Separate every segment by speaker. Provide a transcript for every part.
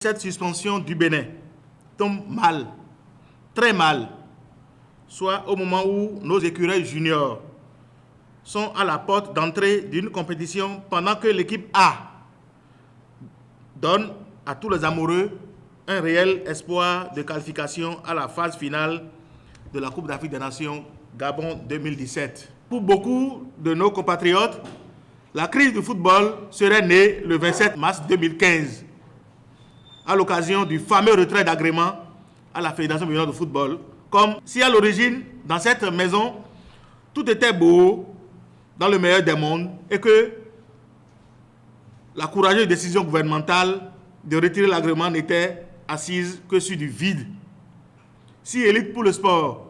Speaker 1: Cette suspension du Bénin tombe mal, très mal, soit au moment où nos écureuils juniors sont à la porte d'entrée d'une compétition pendant que l'équipe A donne à tous les amoureux un réel espoir de qualification à la phase finale de la Coupe d'Afrique des Nations Gabon 2017. Pour beaucoup de nos compatriotes, la crise du football serait née le 27 mars 2015 à l'occasion du fameux retrait d'agrément à la Fédération béninoise de football, comme si à l'origine, dans cette maison, tout était beau, dans le meilleur des mondes, et que la courageuse décision gouvernementale de retirer l'agrément n'était assise que sur du vide. Si Élite pour le sport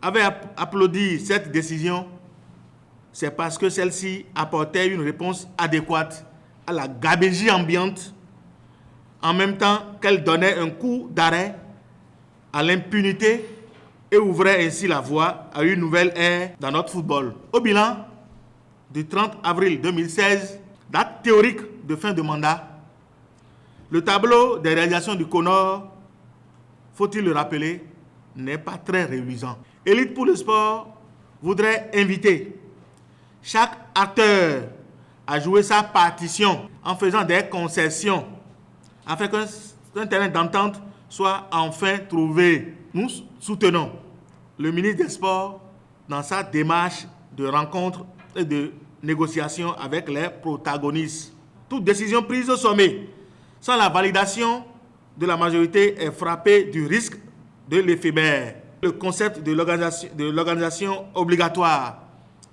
Speaker 1: avait applaudi cette décision, c'est parce que celle-ci apportait une réponse adéquate à la gabegie ambiante, en même temps qu'elle donnait un coup d'arrêt à l'impunité et ouvrait ainsi la voie à une nouvelle ère dans notre football. Au bilan du 30 avril 2016, date théorique de fin de mandat, le tableau des réalisations du CONOR, faut-il le rappeler, n'est pas très réluisant. Élite pour le sport voudrait inviter chaque acteur à jouer sa partition en faisant des concessions afin qu'un terrain d'entente soit enfin trouvé. Nous soutenons le ministre des Sports dans sa démarche de rencontre et de négociation avec les protagonistes. Toute décision prise au sommet sans la validation de la majorité est frappée du risque de l'éphémère. Le concept de l'organisation obligatoire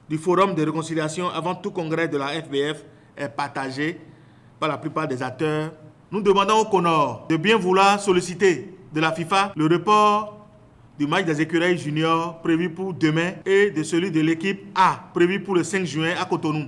Speaker 1: du Forum de réconciliation avant tout congrès de la FBF est partagé par la plupart des acteurs. Nous demandons au CONOR de bien vouloir solliciter de la FIFA le report du match des écureuils juniors prévu pour demain et de celui de l'équipe A prévu pour le 5 juin à Cotonou.